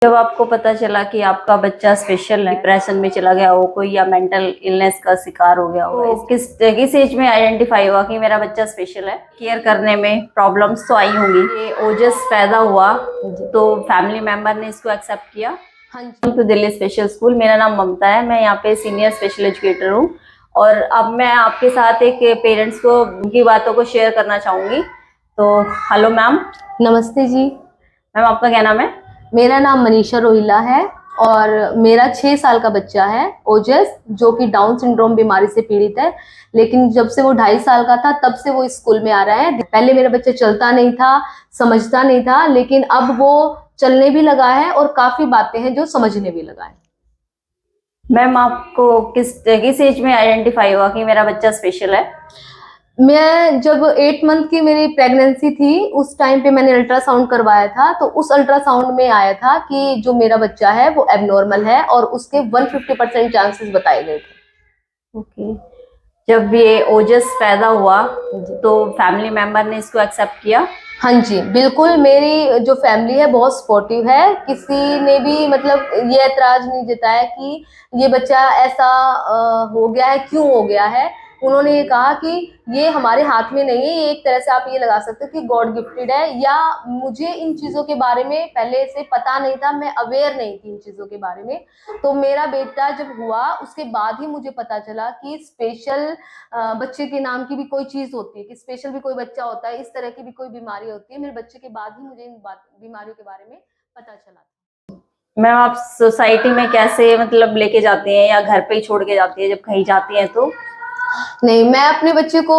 जब आपको पता चला कि आपका बच्चा स्पेशल डिप्रेशन में चला गया हो कोई या मेंटल इलनेस का शिकार हो गया हो, तो किस एज में आइडेंटिफाई हुआ कि मेरा बच्चा स्पेशल है? केयर करने में प्रॉब्लम्स तो आई होंगी। ये ओजस पैदा हुआ तो फैमिली मेंबर ने इसको एक्सेप्ट किया। हाँ जी, तो दिल्ली स्पेशल स्कूल। मेरा नाम ममता है, मैं यहाँ पे सीनियर स्पेशल एजुकेटर हूँ। और अब मैं आपके साथ एक पेरेंट्स को उनकी बातों को शेयर करना चाहूंगी। तो हेलो मैम। नमस्ते जी। मैम आपका क्या नाम है? मेरा नाम मनीषा रोहिला है और मेरा 6 साल का बच्चा है ओजस, जो कि डाउन सिंड्रोम बीमारी से पीड़ित है। लेकिन जब से वो 2.5 साल का था तब से वो इस स्कूल में आ रहा है। पहले मेरा बच्चा चलता नहीं था, समझता नहीं था, लेकिन अब वो चलने भी लगा है और काफी बातें हैं जो समझने भी लगा है। मैम आपको किस एज में आइडेंटिफाई हुआ कि मेरा बच्चा स्पेशल है? मैं जब 8 मंथ की मेरी प्रेगनेंसी थी उस टाइम पे मैंने अल्ट्रासाउंड करवाया था, तो उस अल्ट्रासाउंड में आया था कि जो मेरा बच्चा है वो एबनॉर्मल है और उसके 150% चांसेस बताए गए थे। ओके। जब ये ओजस पैदा हुआ तो फैमिली मेंबर ने इसको एक्सेप्ट किया? हाँ जी, बिल्कुल। मेरी जो फैमिली है बहुत सपोर्टिव है। किसी ने भी मतलब ये ऐतराज नहीं जताया कि ये बच्चा ऐसा हो गया है, क्यों हो गया है। उन्होंने ये कहा कि ये हमारे हाथ में नहीं है, ये एक तरह से आप ये लगा सकते हो कि गॉड गिफ्टेड है। या मुझे इन चीजों के बारे में पहले से पता नहीं था, मैं अवेयर नहीं थी इन चीजों के बारे में। तो मेरा बेटा जब हुआ उसके बाद ही मुझे पता चला कि स्पेशल बच्चे के नाम की भी कोई चीज होती है, कि स्पेशल भी कोई बच्चा होता है, इस तरह की भी कोई बीमारी होती है। मेरे बच्चे के बाद ही मुझे इन बीमारियों के बारे में पता चला। मैम आप सोसाइटी में कैसे मतलब लेके जाते हैं या घर पे ही छोड़ के जाती है जब कहीं जाती हैं तो? नहीं, मैं अपने बच्चे को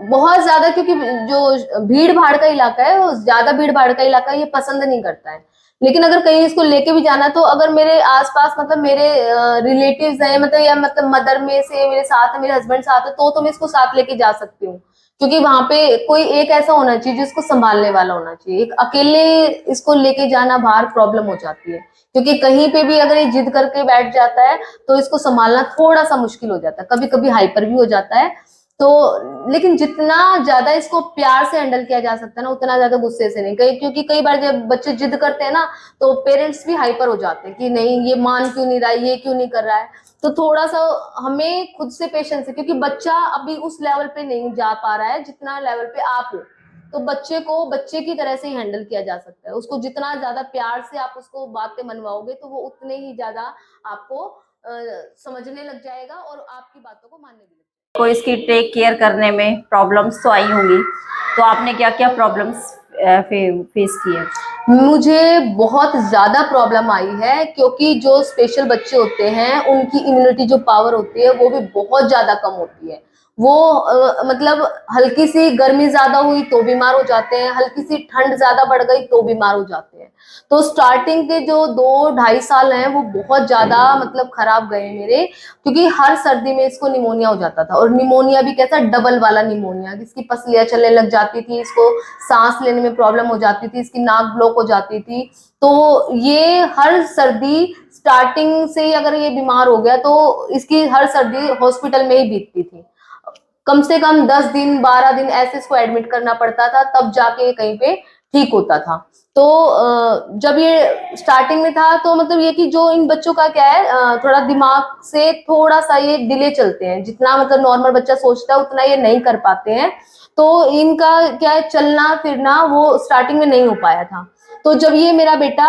बहुत ज्यादा, क्योंकि जो भीड़ भाड़ का इलाका है वो ज्यादा भीड़ भाड़ का इलाका ये पसंद नहीं करता है। लेकिन अगर कहीं इसको लेके भी जाना, तो अगर मेरे आसपास मतलब मेरे रिलेटिव्स हैं, मतलब या मतलब मदर में से मेरे साथ है, मेरे हस्बैंड साथ है, तो मैं इसको साथ लेके जा सकती हूँ। क्योंकि वहां पे कोई एक ऐसा होना चाहिए जिसको संभालने वाला होना चाहिए। एक अकेले इसको लेके जाना बाहर प्रॉब्लम हो जाती है, क्योंकि कहीं पे भी अगर ये जिद करके बैठ जाता है तो इसको संभालना थोड़ा सा मुश्किल हो जाता है, कभी कभी हाइपर भी हो जाता है। तो लेकिन जितना ज्यादा इसको प्यार से हैंडल किया जा सकता है ना, उतना ज्यादा गुस्से से नहीं। क्योंकि कई बार जब बच्चे जिद करते हैं ना, तो पेरेंट्स भी हाइपर हो जाते हैं कि नहीं, ये मान क्यों नहीं रहा है, ये क्यों नहीं कर रहा है। तो थोड़ा सा हमें खुद से पेशेंस है, क्योंकि बच्चा अभी उस लेवल पे नहीं जा पा रहा है जितना लेवल पे आप हो। तो बच्चे को बच्चे की तरह से ही हैंडल किया जा सकता है। उसको जितना ज्यादा प्यार से आप उसको बातें मनवाओगे, तो वो उतने ही ज्यादा आपको समझने लग जाएगा और आपकी बातों को मानने भी लगेगा। कोई इसकी टेक केयर करने में प्रॉब्लम्स तो आई होंगी, तो आपने क्या क्या प्रॉब्लम्स फेस किए? मुझे बहुत ज्यादा प्रॉब्लम आई है, क्योंकि जो स्पेशल बच्चे होते हैं उनकी इम्यूनिटी जो पावर होती है वो भी बहुत ज्यादा कम होती है। वो मतलब हल्की सी गर्मी ज्यादा हुई तो बीमार हो जाते हैं, हल्की सी ठंड ज्यादा बढ़ गई तो बीमार हो जाते हैं। तो स्टार्टिंग के जो 2-2.5 साल हैं वो बहुत ज्यादा मतलब खराब गए मेरे, क्योंकि हर सर्दी में इसको निमोनिया हो जाता था। और निमोनिया भी कैसा, डबल वाला निमोनिया, जिसकी पसलियां चलने लग जाती थी, इसको सांस लेने में प्रॉब्लम हो जाती थी, इसकी नाक ब्लॉक हो जाती थी। तो ये हर सर्दी स्टार्टिंग से ही अगर ये बीमार हो गया तो इसकी हर सर्दी हॉस्पिटल में ही बीतती थी। कम से कम 10 दिन 12 दिन ऐसे इसको एडमिट करना पड़ता था, तब जाके कहीं पे ठीक होता था। तो जब ये स्टार्टिंग में था तो मतलब ये कि जो इन बच्चों का क्या है, थोड़ा दिमाग से थोड़ा सा ये डिले चलते हैं। जितना मतलब नॉर्मल बच्चा सोचता है उतना ये नहीं कर पाते हैं। तो इनका क्या है, चलना फिरना वो स्टार्टिंग में नहीं हो पाया था। तो जब ये मेरा बेटा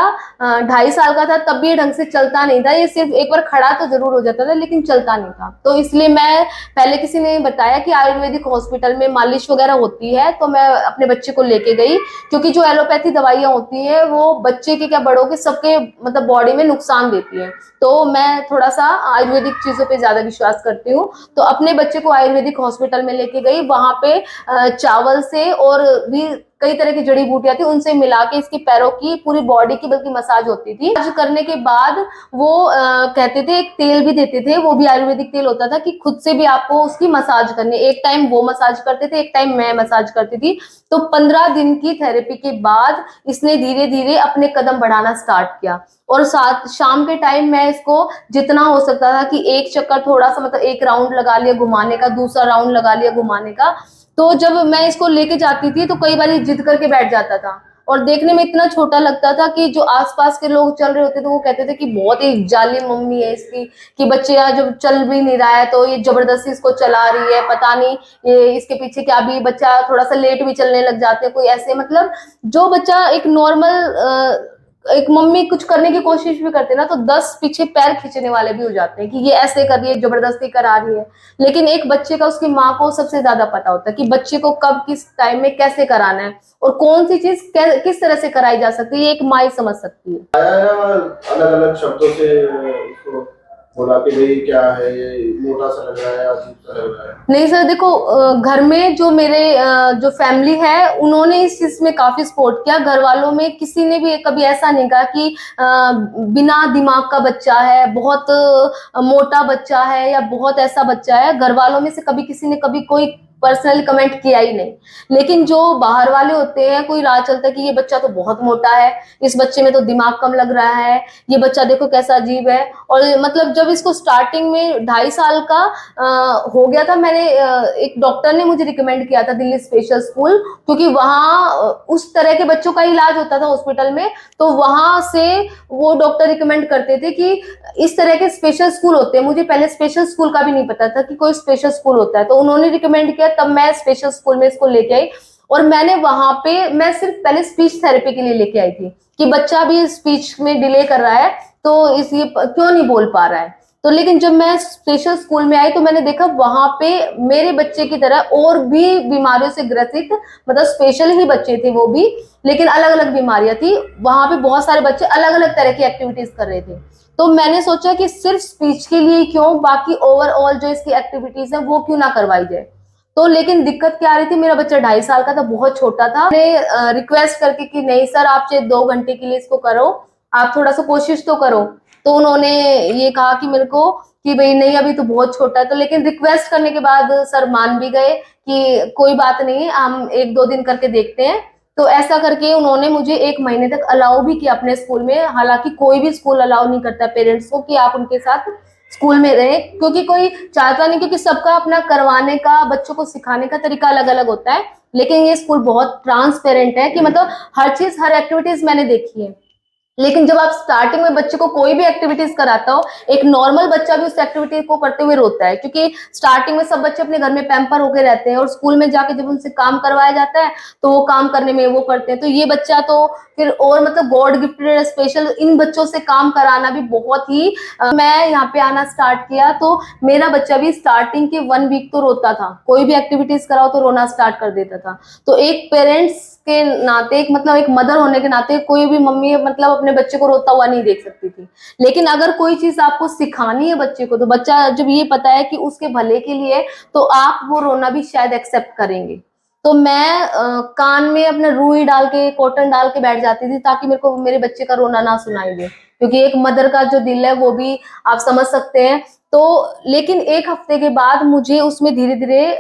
2.5 साल का था तब भी ये ढंग से चलता नहीं था। ये सिर्फ एक बार खड़ा तो जरूर हो जाता था, लेकिन चलता नहीं था। तो इसलिए मैं, पहले किसी ने बताया कि आयुर्वेदिक हॉस्पिटल में मालिश वगैरह होती है, तो मैं अपने बच्चे को लेके गई। क्योंकि जो एलोपैथी दवाइयां होती है वो बच्चे के क्या बड़ों के सबके मतलब बॉडी में नुकसान देती है। तो मैं थोड़ा सा आयुर्वेदिक चीजों पे ज्यादा विश्वास करती हूँ। तो अपने बच्चे को आयुर्वेदिक हॉस्पिटल में लेके गई। वहां पे चावल से और भी कई तरह की जड़ी बूटियां थी, उनसे मिला के इसकी पैरों की, पूरी बॉडी की बल्कि मसाज होती थी। मसाज करने के बाद वो कहते थे, एक तेल भी देते थे, वो भी आयुर्वेदिक तेल होता था, कि खुद से भी आपको उसकी मसाज करनी। एक टाइम वो मसाज करते थे, एक टाइम मैं मसाज करती थी। तो 15 दिन की थेरेपी के बाद इसने धीरे धीरे अपने कदम बढ़ाना स्टार्ट किया। और साथ शाम के टाइम मैं इसको जितना हो सकता था कि एक चक्कर थोड़ा सा मतलब एक राउंड लगा लिया घुमाने का, दूसरा राउंड लगा लिया घुमाने का। तो जब मैं इसको लेके जाती थी तो कई बार ये जिद करके बैठ जाता था और देखने में इतना छोटा लगता था कि जो आसपास के लोग चल रहे होते थे वो कहते थे कि बहुत ही जालिम मम्मी है इसकी, कि बच्चे आज जब चल भी नहीं रहा है तो ये जबरदस्ती इसको चला रही है, पता नहीं ये इसके पीछे क्या, भी बच्चा थोड़ा सा लेट भी चलने लग जाते हैं कोई ऐसे, मतलब जो बच्चा एक नॉर्मल एक मम्मी कुछ करने की कोशिश भी करते ना तो 10 पीछे पैर खींचने वाले भी हो जाते हैं कि ये ऐसे कर रही है, जबरदस्ती करा रही है। लेकिन एक बच्चे का उसकी माँ को सबसे ज्यादा पता होता है कि बच्चे को कब किस टाइम में कैसे कराना है और कौन सी चीज किस तरह से कराई जा सकती है, ये एक माँ ही समझ सकती है। अलग अलग शब्दों से उसको बोला कि भाई क्या है ये, मोटा सा लग रहा है, अजीब सा लग रहा है। नहीं सर, देखो घर में जो मेरे जो फैमिली है उन्होंने इस चीज में काफी सपोर्ट किया। घर वालों में किसी ने भी कभी ऐसा नहीं कहा कि बिना दिमाग का बच्चा है, बहुत मोटा बच्चा है या बहुत ऐसा बच्चा है। घर वालों में से कभी किसी ने कभी कोई पर्सनली कमेंट किया ही नहीं। लेकिन जो बाहर वाले होते हैं, कोई राह चलता है कि ये बच्चा तो बहुत मोटा है, इस बच्चे में तो दिमाग कम लग रहा है, ये बच्चा देखो कैसा अजीब है। और मतलब जब इसको स्टार्टिंग में 2.5 साल का हो गया था, मैंने एक डॉक्टर ने मुझे रिकमेंड किया था दिल्ली स्पेशल स्कूल, क्योंकि वहाँ उस तरह के बच्चों का इलाज होता था हॉस्पिटल में। तो वहां से वो डॉक्टर रिकमेंड करते थे कि इस तरह के स्पेशल स्कूल होते हैं। मुझे पहले स्पेशल स्कूल का भी नहीं पता था कि कोई स्पेशल स्कूल होता है, तो उन्होंने रिकमेंड किया, तब मैं स्पेशल स्कूल में इसको लेके आई। और मैंने वहां पे मैं सिर्फ पहले स्पीच थेरेपी के लिए लेके आई थी कि बच्चा भी स्पीच में डिले कर रहा है तो इसलिए क्यों नहीं बोल पा रहा है। तो लेकिन जब मैं स्पेशल स्कूल में आई तो मैंने देखा वहां पे मेरे बच्चे की तरह और भी बीमारियों से ग्रसित, मतलब स्पेशल ही बच्चे थे वो भी, लेकिन अलग अलग बीमारियां थी। वहां पे बहुत सारे बच्चे अलग अलग तरह की एक्टिविटीज कर रहे थे। तो मैंने सोचा कि सिर्फ स्पीच के लिए क्यों, बाकी ओवरऑल जो इसकी एक्टिविटीज है वो क्यों ना करवाई जाए। तो लेकिन दिक्कत क्या आ रही थी, मेरा बच्चा 2.5 साल का था, बहुत छोटा था। मैंने रिक्वेस्ट करके कि नहीं सर, आप चाहे 2 घंटे के लिए इसको करो, आप थोड़ा सा कोशिश तो करो। तो उन्होंने ये कहा कि मेरे को कि भाई नहीं अभी तो बहुत छोटा है। तो लेकिन रिक्वेस्ट करने के बाद सर मान भी गए कि कोई बात नहीं, हम 1-2 दिन करके देखते हैं। तो ऐसा करके उन्होंने मुझे 1 महीने तक अलाउ भी किया अपने स्कूल में। हालांकि कोई भी स्कूल अलाउ नहीं करता पेरेंट्स को कि आप उनके साथ स्कूल में रहे, क्योंकि कोई चाहता नहीं, क्योंकि सबका अपना करवाने का, बच्चों को सिखाने का तरीका अलग अलग होता है। लेकिन ये स्कूल बहुत ट्रांसपेरेंट है कि मतलब हर चीज, हर एक्टिविटीज मैंने देखी है। लेकिन जब आप स्टार्टिंग में बच्चे को कोई भी एक्टिविटीज कराता हो, एक नॉर्मल बच्चा भी उस एक्टिविटी को करते हुए रोता है, क्योंकि स्टार्टिंग में सब बच्चे अपने घर में पैम्पर होके रहते हैं और स्कूल में जाके जब उनसे काम करवाया जाता है तो वो काम करने में वो करते हैं। तो ये बच्चा तो फिर और मतलब गॉड गिफ्टेड स्पेशल, इन बच्चों से काम कराना भी बहुत ही मैं यहाँ पे आना स्टार्ट किया तो मेरा बच्चा भी स्टार्टिंग के 1 वीक तो रोता था, कोई भी एक्टिविटीज कराओ तो रोना स्टार्ट कर देता था। तो एक पेरेंट्स के नाते, एक मतलब एक मदर होने के नाते, कोई भी मम्मी मतलब अपने बच्चे को रोता हुआ नहीं देख सकती थी। लेकिन अगर कोई चीज आपको सिखानी है बच्चे को, तो बच्चा जब ये पता है कि उसके भले के लिए, तो आप वो रोना भी शायद एक्सेप्ट करेंगे। तो मैं कान में अपना रुई डाल के, कॉटन डाल के बैठ जाती थी ताकि मेरे को मेरे बच्चे का रोना ना सुनाई दे, क्योंकि एक मदर का जो दिल है वो भी आप समझ सकते हैं। तो लेकिन 1 हफ्ते के बाद मुझे उसमें धीरे धीरे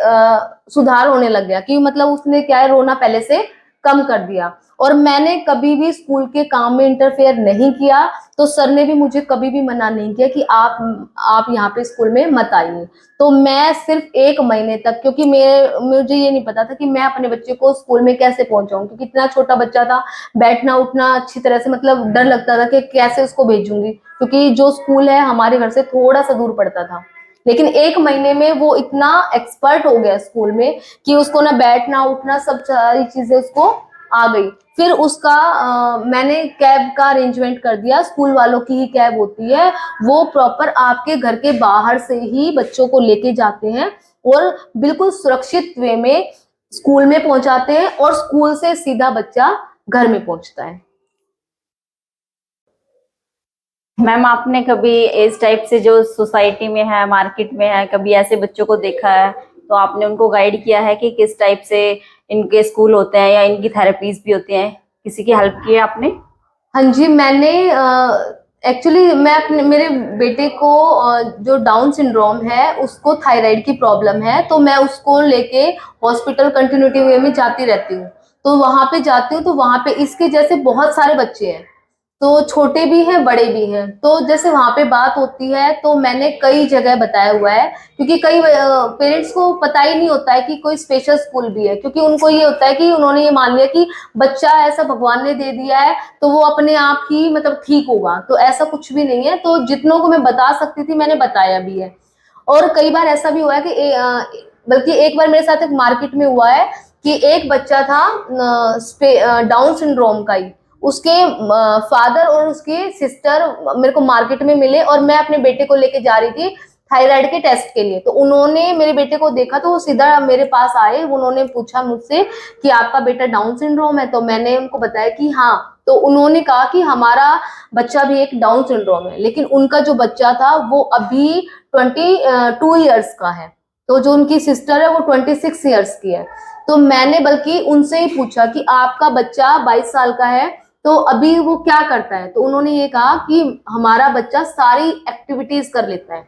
सुधार होने लग गया, कि मतलब उसने क्या है, रोना पहले से कम कर दिया। और मैंने कभी भी स्कूल के काम में इंटरफेयर नहीं किया, तो सर ने भी मुझे कभी भी मना नहीं किया कि आप यहाँ पे स्कूल में मत आइए। तो मैं सिर्फ 1 महीने तक, क्योंकि मुझे ये नहीं पता था कि मैं अपने बच्चे को स्कूल में कैसे पहुंचाऊं, क्योंकि इतना छोटा बच्चा था, बैठना उठना अच्छी तरह से, मतलब डर लगता था कि कैसे उसको भेजूंगी, क्योंकि जो स्कूल है हमारे घर से थोड़ा सा दूर पड़ता था। लेकिन 1 महीने में वो इतना एक्सपर्ट हो गया स्कूल में कि उसको ना बैठना उठना सब सारी चीजें उसको आ गई। फिर उसका मैंने कैब का अरेंजमेंट कर दिया, स्कूल वालों की ही कैब होती है, वो प्रॉपर आपके घर के बाहर से ही बच्चों को लेके जाते हैं और बिल्कुल सुरक्षित वे में स्कूल में पहुंचाते हैं, और स्कूल से सीधा बच्चा घर में पहुंचता है। मैम, आपने कभी इस टाइप से जो सोसाइटी में है, मार्केट में है, कभी ऐसे बच्चों को देखा है तो आपने उनको गाइड किया है कि किस टाइप से इनके स्कूल होते हैं या इनकी थेरेपीज भी होती हैं, किसी की हेल्प की है आपने? हाँ जी, मैंने एक्चुअली मैं अपने मेरे बेटे को जो डाउन सिंड्रोम है उसको थायराइड की प्रॉब्लम है, तो मैं उसको लेके हॉस्पिटल कंटिन्यूटी वे में जाती रहती हूँ। तो वहां पे जाती हूँ तो वहां पे इसके जैसे बहुत सारे बच्चे हैं, तो छोटे भी हैं बड़े भी हैं। तो जैसे वहां पे बात होती है तो मैंने कई जगह बताया हुआ है, क्योंकि कई पेरेंट्स को पता ही नहीं होता है कि कोई स्पेशल स्कूल भी है, क्योंकि उनको ये होता है कि उन्होंने ये मान लिया कि बच्चा ऐसा भगवान ने दे दिया है तो वो अपने आप ही मतलब ठीक होगा। तो ऐसा कुछ भी नहीं है। तो जितनों को मैं बता सकती थी मैंने बताया भी है। और कई बार ऐसा भी हुआ है कि बल्कि एक बार मेरे साथ एक मार्केट में हुआ है कि एक बच्चा था डाउन सिंड्रोम का ही। उसके फादर और उसकी सिस्टर मेरे को मार्केट में मिले और मैं अपने बेटे को लेके जा रही थी थायराइड के टेस्ट के लिए। तो उन्होंने मेरे बेटे को देखा तो वो सीधा मेरे पास आए। उन्होंने पूछा मुझसे कि आपका बेटा डाउन सिंड्रोम है? तो मैंने उनको बताया कि हाँ। तो उन्होंने कहा कि हमारा बच्चा भी एक डाउन सिंड्रोम है, लेकिन उनका जो बच्चा था वो अभी 22 ईयर्स का है। तो जो उनकी सिस्टर है वो 26 ईयर्स की है। तो मैंने बल्कि उनसे ही पूछा कि आपका बच्चा 22 साल का है तो अभी वो क्या करता है? तो उन्होंने ये कहा कि हमारा बच्चा सारी एक्टिविटीज कर लेता है।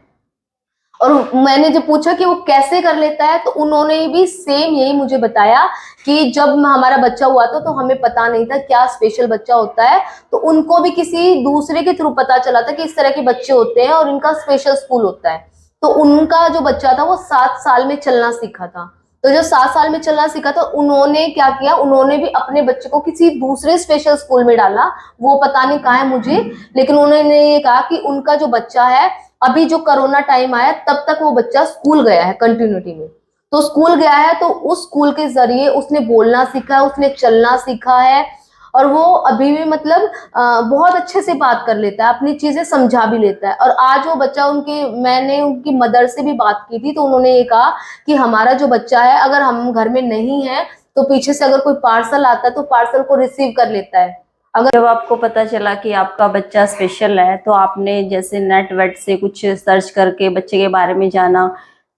और मैंने जब पूछा कि वो कैसे कर लेता है तो उन्होंने भी सेम यही मुझे बताया कि जब हमारा बच्चा हुआ था तो हमें पता नहीं था क्या स्पेशल बच्चा होता है। तो उनको भी किसी दूसरे के थ्रू पता चला था कि इस तरह के बच्चे होते हैं और इनका स्पेशल स्कूल होता है। तो उनका जो बच्चा था वो 7 साल में चलना सीखा था। तो जब 7 साल में चलना सीखा तो उन्होंने क्या किया, उन्होंने भी अपने बच्चे को किसी दूसरे स्पेशल स्कूल में डाला। वो पता नहीं कहाँ है मुझे, लेकिन उन्होंने ये कहा कि उनका जो बच्चा है अभी जो कोरोना टाइम आया तब तक वो बच्चा स्कूल गया है कंटिन्यूटी में। तो स्कूल गया है तो उस स्कूल के जरिए उसने बोलना सीखा है, उसने चलना सीखा है। और वो अभी भी मतलब बहुत अच्छे से बात कर लेता है, अपनी चीजें समझा भी लेता है। और आज वो बच्चा मैंने उनकी मदर से भी बात की थी तो उन्होंने ये कहा कि हमारा जो बच्चा है अगर हम घर में नहीं है तो पीछे से अगर कोई पार्सल आता है तो पार्सल को रिसीव कर लेता है। जब आपको पता चला कि आपका बच्चा स्पेशल है तो आपने जैसे नेट वेट से कुछ सर्च करके बच्चे के बारे में जाना,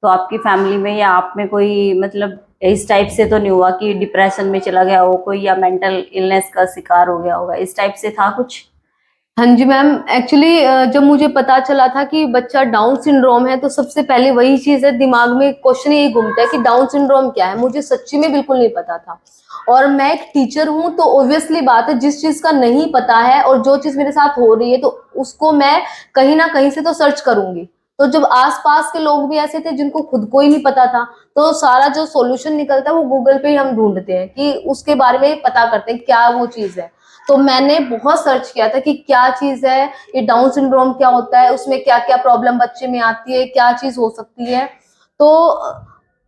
तो आपकी फैमिली में या आप में कोई मतलब इस टाइप से तो नहीं हुआ कि डिप्रेशन में चला गया हो कोई या मेंटल इलनेस का शिकार हो गया होगा, इस टाइप से था कुछ? हाँ जी मैम, एक्चुअली जब मुझे पता चला था कि बच्चा डाउन सिंड्रोम है तो सबसे पहले वही चीज है दिमाग में, क्वेश्चन यही घूमता है कि डाउन सिंड्रोम क्या है। मुझे सच्ची में बिल्कुल नहीं पता था। और मैं एक टीचर हूँ तो ऑब्वियसली बात है जिस चीज का नहीं पता है और जो चीज मेरे साथ हो रही है तो उसको मैं कहीं ना कहीं से तो सर्च करूंगी। तो जब आसपास के लोग भी ऐसे थे जिनको खुद को ही नहीं पता था तो सारा जो सॉल्यूशन निकलता है वो गूगल पे ही हम ढूंढते हैं कि उसके बारे में पता करते हैं क्या वो चीज है। तो मैंने बहुत सर्च किया था कि क्या चीज है, ये डाउन सिंड्रोम क्या होता है, उसमें क्या क्या प्रॉब्लम बच्चे में आती है, क्या चीज हो सकती है। तो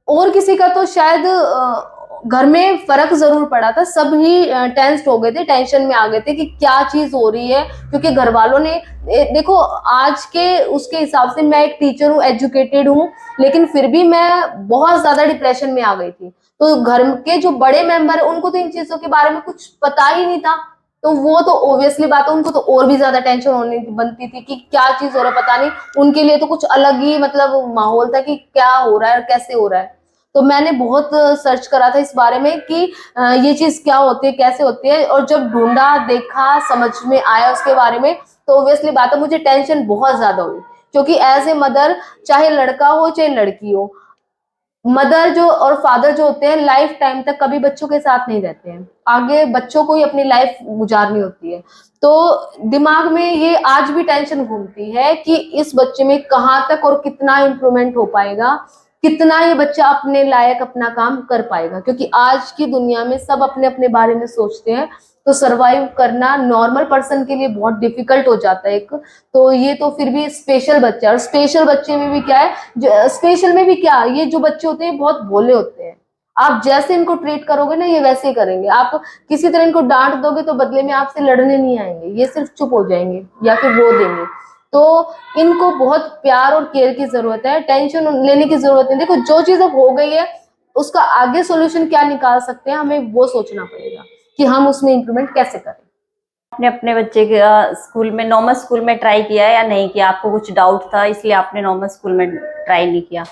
और किसी का तो शायद घर में फर्क जरूर पड़ा था, सब ही टेंस्ड हो गए थे, टेंशन में आ गए थे कि क्या चीज हो रही है। क्योंकि घर वालों ने देखो आज के उसके हिसाब से मैं एक टीचर हूँ, एजुकेटेड हूँ, लेकिन फिर भी मैं बहुत ज्यादा डिप्रेशन में आ गई थी। तो घर के जो बड़े मेंबर है उनको तो इन चीजों के बारे में कुछ पता ही नहीं था। तो वो तो ऑब्वियसली बात है उनको तो और भी ज्यादा टेंशन होने बनती थी कि क्या चीज हो रहा है पता नहीं। उनके लिए तो कुछ अलग ही मतलब माहौल था कि क्या हो रहा है और कैसे हो रहा है। तो मैंने बहुत सर्च करा था इस बारे में कि ये चीज क्या होती है, कैसे होती है। और जब ढूंढा, देखा, समझ में आया उसके बारे में तो ऑब्वियसली बात है मुझे टेंशन बहुत ज्यादा हुई। क्योंकि एज ए मदर, चाहे लड़का हो चाहे लड़की हो, मदर जो और फादर जो होते हैं लाइफ टाइम तक कभी बच्चों के साथ नहीं रहते हैं, आगे बच्चों को ही अपनी लाइफ गुजारनी होती है। तो दिमाग में ये आज भी टेंशन घूमती है कि इस बच्चे में कहाँ तक और कितना इम्प्रूवमेंट हो पाएगा, कितना ये बच्चा अपने लायक अपना काम कर पाएगा। क्योंकि आज की दुनिया में सब अपने अपने बारे में सोचते हैं तो सरवाइव करना नॉर्मल पर्सन के लिए बहुत डिफिकल्ट हो जाता है एक। तो ये तो फिर भी स्पेशल बच्चा, और स्पेशल बच्चे में भी क्या है, स्पेशल में भी क्या, ये जो बच्चे होते हैं बहुत भोले होते हैं। आप जैसे इनको ट्रीट करोगे ना ये वैसे ही करेंगे। आप किसी तरह इनको डांट दोगे तो बदले में आपसे लड़ने नहीं आएंगे, ये सिर्फ चुप हो जाएंगे या फिर रो देंगे। तो इनको बहुत प्यार और केयर की जरूरत है, टेंशन लेने की जरूरत नहीं। देखो जो चीज अब हो गई है उसका आगे सॉल्यूशन क्या निकाल सकते हैं हमें वो सोचना पड़ेगा कि हम उसमें इम्प्रूवमेंट कैसे करें। आपने अपने बच्चे के स्कूल में नॉर्मल स्कूल में ट्राई किया या नहीं किया? आपको कुछ डाउट था इसलिए आपने नॉर्मल स्कूल में ट्राई नहीं किया?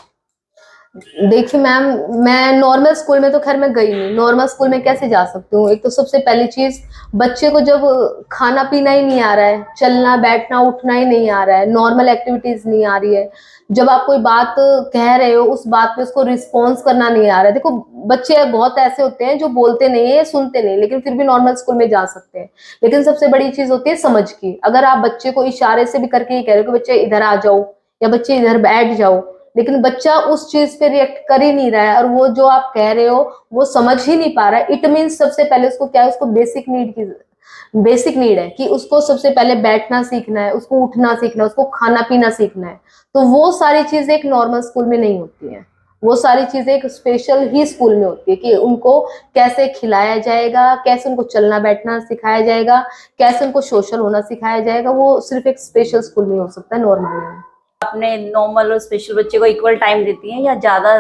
देखिए मैम, मैं नॉर्मल स्कूल में तो खैर मैं गई नहीं। नॉर्मल स्कूल में कैसे जा सकती हूँ? एक तो सबसे पहली चीज, बच्चे को जब खाना पीना ही नहीं आ रहा है, चलना बैठना उठना ही नहीं आ रहा है, नॉर्मल एक्टिविटीज नहीं आ रही है, जब आप कोई बात कह रहे हो उस बात पे उसको रिस्पॉन्स करना नहीं आ रहा है। देखो, बच्चे बहुत ऐसे होते हैं जो बोलते नहीं है, सुनते नहीं, लेकिन फिर भी नॉर्मल स्कूल में जा सकते हैं। लेकिन सबसे बड़ी चीज होती है समझ की। अगर आप बच्चे को इशारे से भी करके ये कह रहे हो कि बच्चे इधर आ जाओ या बच्चे इधर बैठ जाओ, लेकिन बच्चा उस चीज पे रिएक्ट कर ही नहीं रहा है और वो जो आप कह रहे हो वो समझ ही नहीं पा रहा है, इट मीन सबसे पहले उसको क्या है, उसको बेसिक नीड है कि उसको सबसे पहले बैठना सीखना है, उसको उठना सीखना है, उसको खाना पीना सीखना है। तो वो सारी चीजें एक नॉर्मल स्कूल में नहीं होती हैं। वो सारी चीजें एक स्पेशल ही स्कूल में होती है कि उनको कैसे खिलाया जाएगा, कैसे उनको चलना बैठना सिखाया जाएगा, कैसे उनको सोशल होना सिखाया जाएगा, वो सिर्फ एक स्पेशल स्कूल में हो सकता है, नॉर्मल में। आपने नॉर्मल और स्पेशल बच्चे को इक्वल टाइम देती हैं या ज्यादा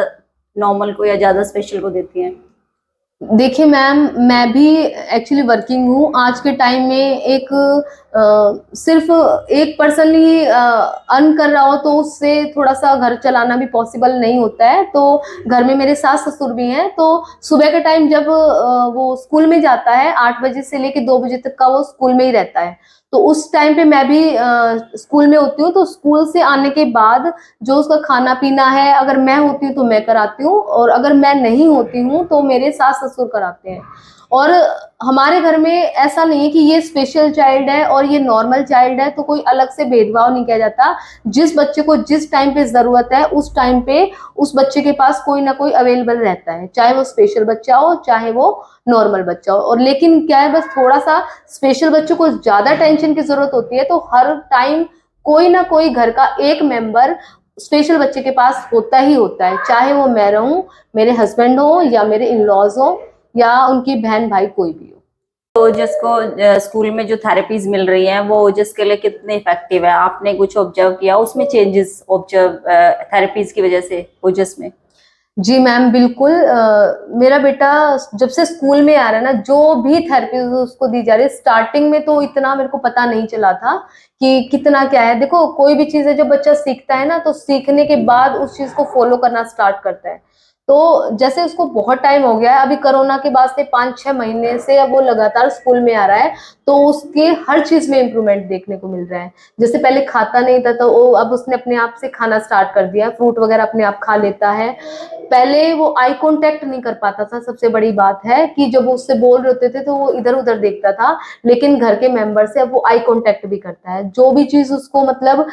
नॉर्मल को या ज्यादा स्पेशल को देती हैं? देखिए मैम, मैं भी एक्चुअली वर्किंग हूँ। आज के टाइम में एक सिर्फ एक पर्सन ही अर्न कर रहा हो तो उससे थोड़ा सा घर चलाना भी पॉसिबल नहीं होता है। तो घर में मेरे सास ससुर भी हैं, तो सुबह के टाइम जब वो स्कूल में जाता है, 8 बजे से लेके 2 बजे तक का वो स्कूल में ही रहता है। तो उस टाइम पे मैं भी स्कूल में होती हूँ। तो स्कूल से आने के बाद जो उसका खाना पीना है, अगर मैं होती हूँ तो मैं कराती हूँ, और अगर मैं नहीं होती हूँ तो मेरे सास ससुर कराते हैं। और हमारे घर में ऐसा नहीं है कि ये स्पेशल चाइल्ड है और ये नॉर्मल चाइल्ड है, तो कोई अलग से भेदभाव नहीं किया जाता। जिस बच्चे को जिस टाइम पे जरूरत है उस टाइम पे उस बच्चे के पास कोई ना कोई अवेलेबल रहता है, चाहे वो स्पेशल बच्चा हो चाहे वो नॉर्मल बच्चा हो। और लेकिन क्या है, बस थोड़ा सा स्पेशल बच्चों को ज्यादा टेंशन की जरूरत होती है, तो हर टाइम कोई ना कोई घर का एक मेंबर स्पेशल बच्चे के पास होता ही होता है, चाहे वो मैं रहूं, मेरे हस्बैंड हो या मेरे इन लॉज हो या उनकी बहन भाई कोई भी हो। तो जिसको स्कूल में जो थेरेपीज मिल रही हैं वो जिसके लिए कितने इफेक्टिव है, आपने कुछ ऑब्जर्व किया उसमें चेंजेस ऑब्जर्व थेरेपीज की वजह से ओजस में? जी मैम, बिल्कुल। मेरा बेटा जब से स्कूल में आ रहा है ना, जो भी थेरेपी उसको दी जा रही है, स्टार्टिंग में तो इतना मेरे को पता नहीं चला था कि कितना क्या है। देखो, कोई भी चीज है जब बच्चा सीखता है ना, तो सीखने के बाद उस चीज को फॉलो करना स्टार्ट करता है। तो जैसे उसको बहुत टाइम हो गया है, अभी कोरोना के बाद से 5-6 महीने से अब वो लगातार स्कूल में आ रहा है, तो उसके हर चीज में इम्प्रूवमेंट देखने को मिल रहा है। जैसे पहले खाता नहीं था, तो वो अब उसने अपने आप से खाना स्टार्ट कर दिया, फ्रूट वगैरह अपने आप खा लेता है। पहले वो आई कांटेक्ट नहीं कर पाता था, सबसे बड़ी बात है कि जब वो उससे बोल रहे होते थे तो वो इधर उधर देखता था, लेकिन घर के मेंबर से अब वो आई कांटेक्ट भी करता है। जो भी चीज उसको मतलब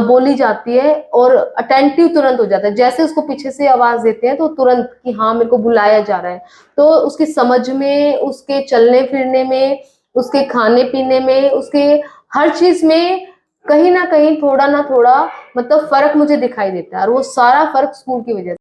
बोली जाती है और अटेंटिव तुरंत हो जाता है। जैसे उसको पीछे से आवाज देते हैं तो तुरंत कि हाँ मेरे को बुलाया जा रहा है। तो उसकी समझ में, उसके चलने फिरने में, उसके खाने पीने में, उसके हर चीज में कहीं ना कहीं थोड़ा ना थोड़ा मतलब फर्क मुझे दिखाई देता है, और वो सारा फर्क स्कूल की वजह से।